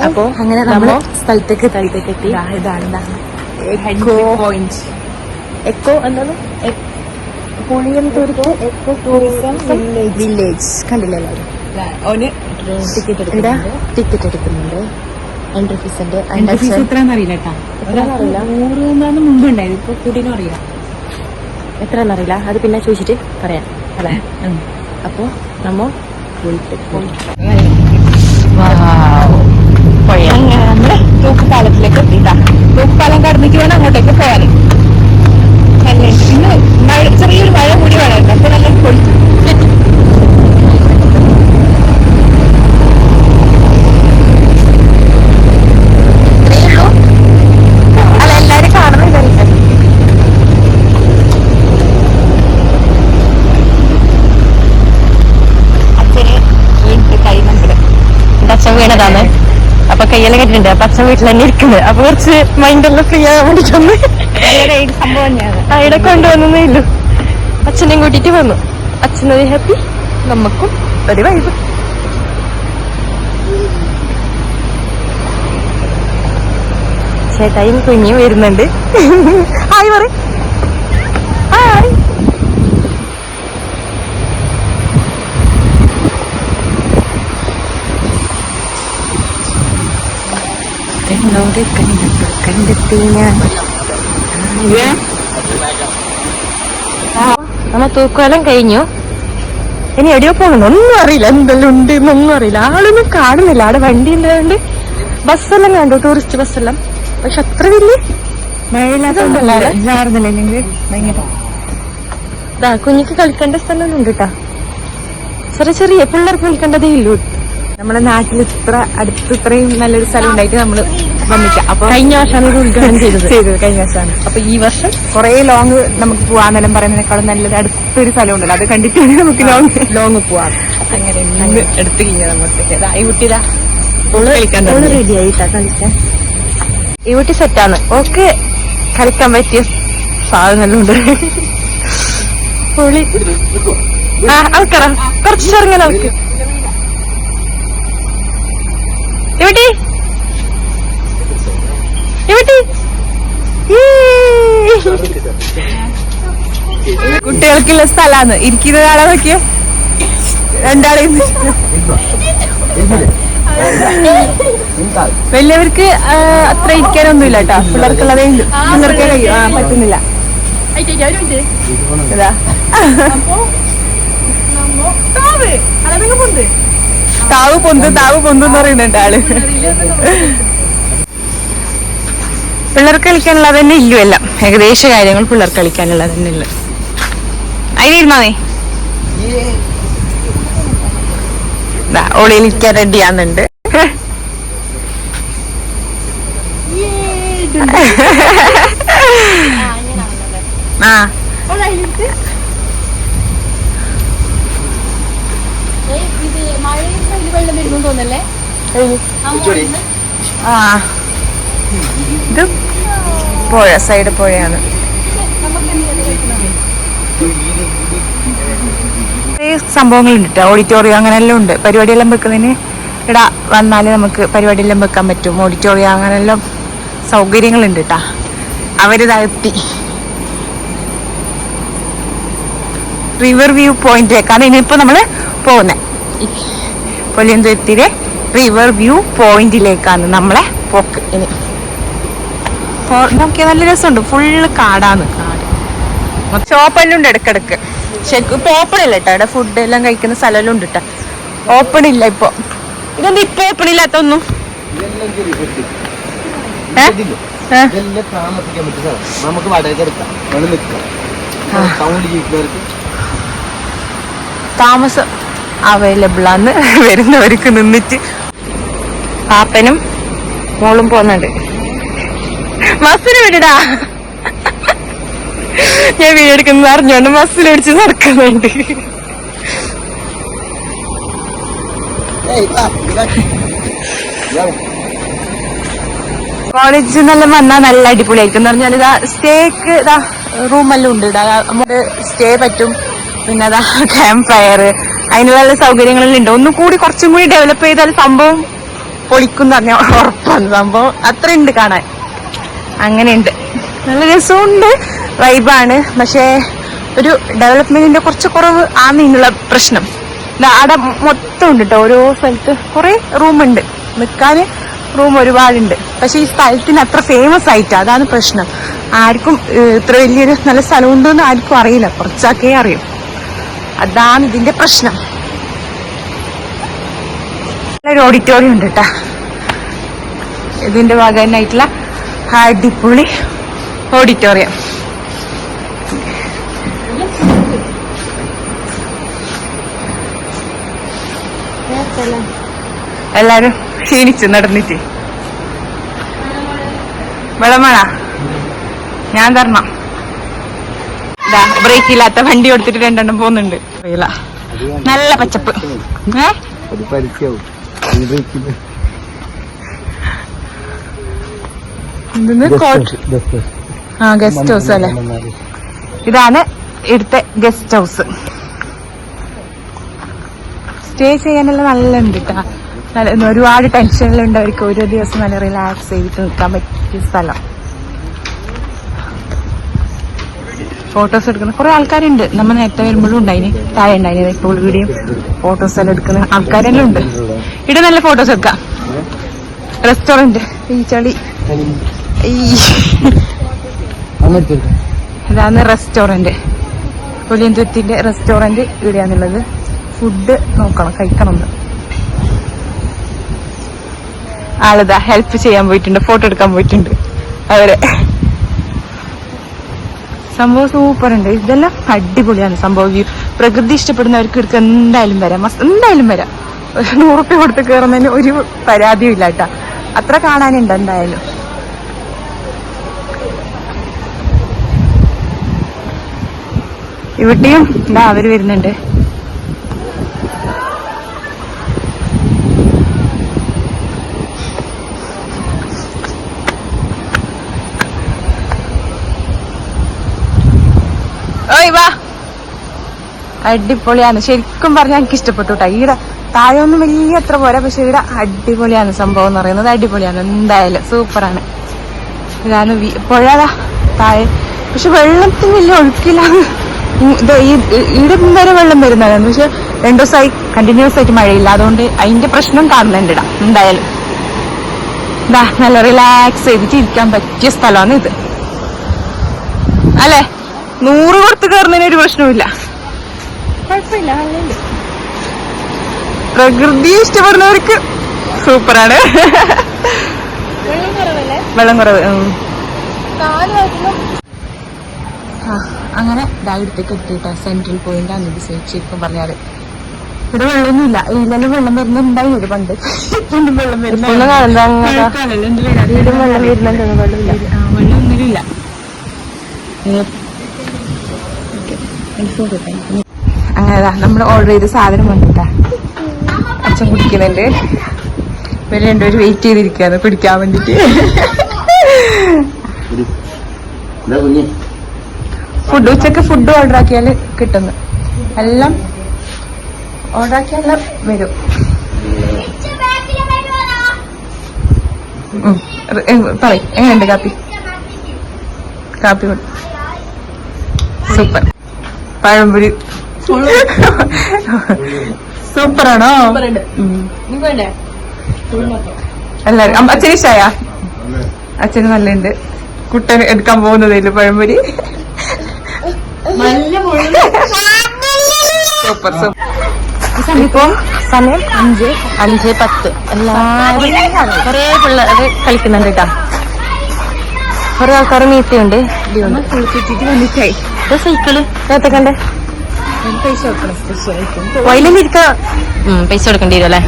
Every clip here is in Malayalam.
അപ്പോ അങ്ങനെ നമ്മള് സ്ഥലത്തേക്ക് എത്തി. ഇതാണ് എക്കോ എന്താണ് പുളിയംതൂർക്ക് എക്കോ ടൂറിസം വില്ലേജ്. കണ്ടില്ല എല്ലാവരും? ടിക്കറ്റ് എടുക്കുന്നുണ്ട്. എൻട്രി ഫീസിന്റെ എത്രയാണെന്നറിയില്ല കേട്ടോ. 100 മുമ്പ് ഉണ്ടായത്, ഇപ്പൊ കൂടിനും അറിയില്ല എത്രയാണെന്നറിയില്ല. അത് പിന്നെ ചോദിച്ചിട്ട് പറയാം അല്ലേ. അപ്പൊ നമ്മ നമ്മള് തൂക്കുപാലത്തിലേക്ക് എത്തിയിട്ടാ. തൂക്കുപാലം കടന്നിട്ട് വേണം അങ്ങോട്ടേക്ക് പോകാൻ. ഇന്ന് ചെറിയൊരു മഴ കൂടി വേണം. അപ്പൊ നല്ല വീണതാണ്. അപ്പൊ കയ്യെല്ലാം കെട്ടിട്ടുണ്ട്. അപ്പൊ അച്ഛൻ വീട്ടിൽ തന്നെ ഇരിക്കുന്നത്. അപ്പൊ കുറച്ച് മൈൻഡെല്ലാം ഫ്രീ ആകാൻ വേണ്ടിട്ട് വന്ന് അവിടെ കൊണ്ടുവന്നേ ഇല്ലു. അച്ഛനെയും കൂട്ടിട്ട് വന്നു. അച്ഛനൊരു ഹാപ്പി, നമുക്കും ഒരു വൈബ്. ചേട്ടായും കുഞ്ഞും വരുന്നുണ്ട്. ഹായ് പറ. ഹായ്. കണ്ടെത്തി ഞാൻ. നമ്മ തൂക്കുവാലം കഴിഞ്ഞു. ഇനി എവിടെയോ പോകണം ഒന്നും അറിയില്ല. എന്തെല്ലാം ഉണ്ട് എന്നൊന്നും അറിയില്ല. ആളൊന്നും കാണുന്നില്ല. അവിടെ വണ്ടി ഉണ്ടായതുകൊണ്ട് ബസ്സെല്ലാം കണ്ടു, ടൂറിസ്റ്റ് ബസ്സെല്ലാം. പക്ഷെ അത്ര വലിയ ഇതാ കുഞ്ഞിക്ക് കളിക്കേണ്ട സ്ഥലമൊന്നും ഉണ്ട് കേട്ടാ. ചെറിയ ചെറിയ പിള്ളേർക്ക് കളിക്കേണ്ടതേ ഇല്ലു. നമ്മുടെ നാട്ടിൽ ഇത്ര അടുത്ത് ഇത്രയും നല്ലൊരു സ്ഥലം ഉണ്ടായിട്ട് നമ്മള് വന്നിക്കാം. അപ്പൊ കഴിഞ്ഞ വർഷമാണ് ഇത് ഉദ്ഘാടനം ചെയ്തത് കഴിഞ്ഞ വർഷമാണ്. അപ്പൊ ഈ വർഷം കുറെ ലോങ് നമുക്ക് പോവാന്നെല്ലാം പറയുന്നതിനേക്കാളും നല്ലൊരു അടുത്തൊരു സ്ഥലം ഉണ്ടല്ലോ, അത് കണ്ടിട്ടാണ് നമുക്ക് ലോങ് പോവാം. അങ്ങനെ എടുത്തു കഴിഞ്ഞാൽ നമുക്ക് ഈ കുട്ടിയിലാ റെഡി ആയിട്ടാ കളിക്കാൻ. ഈ കുട്ടി സെറ്റാണ്. ഓക്കെ കളിക്കാൻ പറ്റിയ സാധനങ്ങളും ഉണ്ട്. പൊളി. ആൾക്കാരാ കുറച്ച് ചെറുങ്ങനെ നമുക്ക് ഇവിടെ കുട്ടികൾക്കുള്ള സ്ഥലമാണ്. ഇരിക്കുന്ന ആളെ നോക്കിയ രണ്ടാളെ. വലിയവർക്ക് അത്ര ഇരിക്കാനൊന്നുമില്ല കേട്ടോ. പിള്ളേർക്കുള്ളതേ ഉണ്ട്. പിള്ളേർക്കേ കഴിയും. പറ്റുന്നില്ല. താവ് പൊന്ത് എന്ന് പറയുന്നുണ്ട് ആള്. പിള്ളേർക്ക് കളിക്കാനുള്ളത് തന്നെ ഇല്ലു. എല്ലാം ഏകദേശ കാര്യങ്ങൾ പിള്ളേർക്ക് കളിക്കാനുള്ളത് തന്നെ ഇല്ല. അതിലിരുന്നേ ഓളി നിൽക്കാൻ റെഡിയാന്നുണ്ട്. ആ ഇത് പുഴ, സൈഡ് പുഴയാണ്. സംഭവങ്ങളുണ്ട് കേട്ടോ. ഓഡിറ്റോറിയം അങ്ങനെല്ലാം ഉണ്ട്. പരിപാടിയെല്ലാം വെക്കുന്നതിന് ഇവിടെ വന്നാല് നമുക്ക് പരിപാടിയെല്ലാം വെക്കാൻ പറ്റും. ഓഡിറ്റോറിയം അങ്ങനെല്ലാം സൗകര്യങ്ങളുണ്ട് കേട്ടാ. അവരിതെത്തി റിവർ വ്യൂ പോയിന്റിലേക്കാണ് ഇനിയിപ്പോ നമ്മള് പോകുന്നത്. പുളിയന്തുരുത്തിയിലെ റിവർ വ്യൂ പോയിന്റിലേക്കാണ് നമ്മളെ പോക്ക്. ഇനി നോക്കിയാൽ നല്ല രസമുണ്ട്. ഫുള്ള് കാടാണ്. ഷോപ്പെല്ലാം ഉണ്ട് ഇടക്കിടക്ക്. ശരിക്കും ഇപ്പൊ ഓപ്പൺ ഇല്ല കേട്ടോ. ഇവിടെ ഫുഡ് എല്ലാം കഴിക്കുന്ന സ്ഥലമെല്ലാം ഉണ്ട് കേട്ടോ. ഓപ്പൺ ഇല്ല ഇപ്പൊ. ഇതെന്താ ഇപ്പൊ ഓപ്പൺ ഇല്ലാത്തൊന്നും? താമസം അവൈലബിൾ ആണ് വരുന്നവർക്ക് നിന്നിട്ട്. പാപ്പനും മോളും പോകുന്നുണ്ട്. ബസ്സിന് വിടടാ. ഞാൻ വീടെടുക്കുന്നത് അറിഞ്ഞോണ്ട് ബസ്സിലടിച്ച് നടക്കുന്നുണ്ട്. കോളേജിൽ നിന്നെല്ലാം വന്നാൽ നല്ല അടിപൊളിയായിരിക്കും എന്ന് പറഞ്ഞാൽ ഇതാ സ്റ്റേക്ക് ഇതാ റൂമെല്ലാം ഉണ്ട്. ഇതാ നമുക്ക് സ്റ്റേ പറ്റും. പിന്നെ അതാ ക്യാമ്പ് ഫയർ അതിനുള്ള സൗകര്യങ്ങളെല്ലാം ഉണ്ട്. ഒന്നുകൂടി കുറച്ചും കൂടി ഡെവലപ്പ് ചെയ്താൽ സംഭവം പൊളിക്കും എന്ന് പറഞ്ഞാൽ ഉറപ്പാണ്. സംഭവം അത്ര ഉണ്ട് കാണാൻ, അങ്ങനെയുണ്ട്. നല്ല രസമുണ്ട്, വൈബാണ്. പക്ഷേ ഒരു ഡെവലപ്മെന്റിന്റെ കുറച്ച് കുറവ് ആണ് ഇതിനുള്ള പ്രശ്നം. അവിടെ മൊത്തം ഉണ്ട് കേട്ടോ, ഓരോ സ്ഥലത്ത് കുറെ റൂമുണ്ട്, നിൽക്കാന് റൂം ഒരുപാടുണ്ട്. പക്ഷെ ഈ സ്ഥലത്തിന് അത്ര ഫേമസ് ആയിട്ട്, അതാണ് പ്രശ്നം. ആർക്കും ഇത്ര വലിയൊരു നല്ല സ്ഥലം ഉണ്ടെന്ന് ആർക്കും അറിയില്ല, കുറച്ചൊക്കെ അറിയും. അതാണ് ഇതിന്റെ പ്രശ്നം. ഒരു ഓഡിറ്റോറിയം ഉണ്ട് കേട്ടാ, ഇതിന്റെ ഭാഗമായിട്ടുള്ള അടിപൊളി ഓഡിറ്റോറിയം. എല്ലാരും ക്ഷീണിച്ചു നടന്നിട്ട്. വെള്ളമഴ ഞാൻ തരണം. ബ്രേക്ക് ഇല്ലാത്ത വണ്ടി കൊടുത്തിട്ട് 2 എണ്ണം പോകുന്നുണ്ട്. അറിയില്ല, നല്ല പച്ചപ്പ്. ഗസ്റ്റ് ഹൗസ് അല്ലേ? ഇതാണ് ഇവിടുത്തെ ഗസ്റ്റ് ഹൗസ്. സ്റ്റേ ചെയ്യാനെല്ലാം നല്ല ഉണ്ട് കേട്ടാ. ഒരുപാട് ടെൻഷനിലുണ്ടവർക്ക് ഒരു ദിവസം നല്ല റിലാക്സ് ചെയ്തിട്ട് നിൽക്കാൻ പറ്റിയ സ്ഥലം. ഫോട്ടോസ് എടുക്കുന്ന കുറെ ആൾക്കാരുണ്ട്. നമ്മൾ നേരത്തെ വരുമ്പോഴും ഉണ്ടായിന്, താഴെ ഉണ്ടായിന്. ഇപ്പോൾ ഇവിടെയും ഫോട്ടോസ് എല്ലാം എടുക്കുന്ന ആൾക്കാരെല്ലാം ഉണ്ട്. ഇവിടെ നല്ല ഫോട്ടോസ് എടുക്കാം. റെസ്റ്റോറന്റ്, ഈ ചളി, ഇതാണ് റെസ്റ്റോറന്റ്. പുലിയന്തുരുത്തിന്റെ റെസ്റ്റോറന്റ് ഇവിടെയാണുള്ളത്. ഫുഡ് നോക്കണം, കഴിക്കണം. ആളിതാ ഹെൽപ്പ് ചെയ്യാൻ പോയിട്ടുണ്ട്, ഫോട്ടോ എടുക്കാൻ പോയിട്ടുണ്ട് അവരെ. സംഭവം സൂപ്പർ ഉണ്ട്. ഇതെല്ലാം അടിപൊളിയാണ് സംഭവം. പ്രകൃതി ഇഷ്ടപ്പെടുന്നവർക്ക് ഇവർക്ക് എന്തായാലും വരാം, എന്തായാലും വരാം. 100 രൂപ കൊടുത്ത് കയറുന്നതിന് ഒരു പരാതിയും ഇല്ല കേട്ടാ. അത്ര കാണാനുണ്ട് എന്തായാലും. ഇവിടെയും എന്താ അവര് വരുന്നുണ്ട്. വാ, അടിപൊളിയാണ്. ശരിക്കും പറഞ്ഞാൽ എനിക്ക് ഇഷ്ടപ്പെട്ടു കേട്ടോ. ഈടെ താഴെ ഒന്നും വലിയ അത്ര പോരാ, പക്ഷെ ഇവിടെ അടിപൊളിയാണ് സംഭവം എന്ന് പറയുന്നത്. അടിപൊളിയാണ് എന്തായാലും, സൂപ്പറാണ്. ഇതാണ് പുഴ താഴെ. പക്ഷെ വെള്ളത്തിന് വലിയ ഒഴുക്കിലാണ്. ഇവിടെ വരെ വെള്ളം വരുന്നതാണ്. പക്ഷെ 2 ദിവസമായി കണ്ടിന്യൂസ് ആയിട്ട് മഴയില്ല, അതുകൊണ്ട് അതിന്റെ പ്രശ്നം കാണുന്നുണ്ട് ഇടാം. എന്തായാലും ഇതാ നല്ല റിലാക്സ് ചെയ്തിട്ട് ഇരിക്കാൻ പറ്റിയ സ്ഥലമാണ് ഇത് അല്ലേ. 100 കൊടുത്ത് കയറുന്നതിന് ഒരു പ്രശ്നവുമില്ല, കുഴപ്പമില്ല. പ്രകൃതി ഇഷ്ടപ്പെടുന്നവർക്ക് സൂപ്പറാണ്. വെള്ളം കുറവ്. അങ്ങനെ ഇവിടത്തേക്ക് എത്തിയിട്ടാ സെൻട്രൽ പോയിന്റ് ആണ് ഇത്. ശരിക്കും പറഞ്ഞാല് ഇവിടെ വെള്ളമൊന്നുമില്ല. ഇതിലെല്ലാം വെള്ളം വരുന്നുണ്ടായിരുന്നു പണ്ട്. വെള്ളം വരുന്നുണ്ട്, വെള്ളമില്ല, വെള്ളമൊന്നുമില്ല. അങ്ങനെതാ നമ്മൾ ഓർഡർ ചെയ്ത സാധനം വന്നിട്ടാ. അച്ഛൻ കുടിക്കുന്നുണ്ട്, ഇവര് 2 പേര് വെയിറ്റ് ചെയ്തിരിക്കാന്ന് പിടിക്കാൻ വേണ്ടിട്ട്. ഫുഡ് ഉച്ചക്ക് ഫുഡ് ഓർഡർ ആക്കിയാല് കിട്ടുന്നു. എല്ലാം ഓർഡർ ആക്കിയാലും വരും. പറയും എങ്ങനെയുണ്ട് കാപ്പി? കാപ്പി സൂപ്പർ. പഴംപൊരി സൂപ്പറാണോ? എല്ലാരും അച്ഛന് ഇഷ്ടായ? അച്ഛന് നല്ലുണ്ട്. കുട്ടൻ എടുക്കാൻ പോകുന്നതേലും പഴംപൊരി. Super super. ഇപ്പൊ സമയം 5:10. എല്ലാവരും കുറെ പിള്ളേര് കളിക്കുന്നുണ്ട് കേട്ടാ. കുറെ ആൾക്കാർ മീറ്റുണ്ട്. കുളിച്ചിട്ട് വന്നിട്ടായി. സൈക്കിള് നേരത്തെ വയലിലിരിക്ക പൈസ കൊടുക്കേണ്ടി വരും അല്ലേ?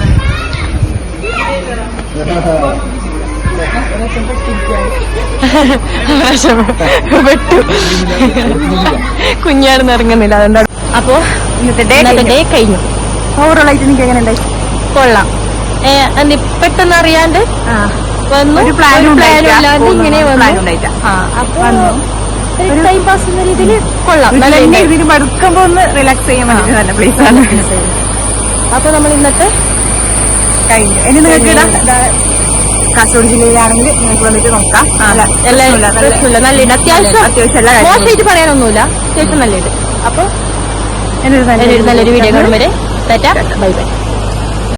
വെട്ടു കുഞ്ഞാണെന്ന് ഇറങ്ങുന്നില്ല, അതുകൊണ്ടാണ്. അപ്പോ ഇന്നത്തെ ഡേ കഴിഞ്ഞു. ഓവറോളായിട്ട് എനിക്ക് എങ്ങനെ ഉണ്ടായി? കൊള്ളാം. പെട്ടെന്ന് അറിയാണ്ട് വന്നു, ഒരു പ്ലാനും ഇല്ലാണ്ട് ഇങ്ങനെ വന്നു. അപ്പൊ ഒരു ടൈം പാസ് എന്ന രീതിയിൽ കൊള്ളാം. ഇതിൽ മടുക്കുമ്പോ ഒന്ന് റിലാക്സ് ചെയ്യാൻ വേണ്ടി നല്ല പ്ലേസ് ആണ്. അപ്പൊ നമ്മൾ ഇന്നത്തെ കഴിഞ്ഞു. ഇനി നിങ്ങൾക്ക് ഇടാം. കാസർഗോഡ് ജില്ലയിലാണെങ്കിൽ നിങ്ങൾക്ക് വന്നിട്ട് നോക്കാം. പ്രശ്നമില്ല, നല്ലുണ്ട്. അത്യാവശ്യം എല്ലാ കാര്യങ്ങളും മോശമായിട്ട് പറയാനൊന്നുമില്ല, അത്യാവശ്യം നല്ലത്. അപ്പൊ നല്ലൊരു നല്ലൊരു വീഡിയോ കാണും വരെ. Bye bye.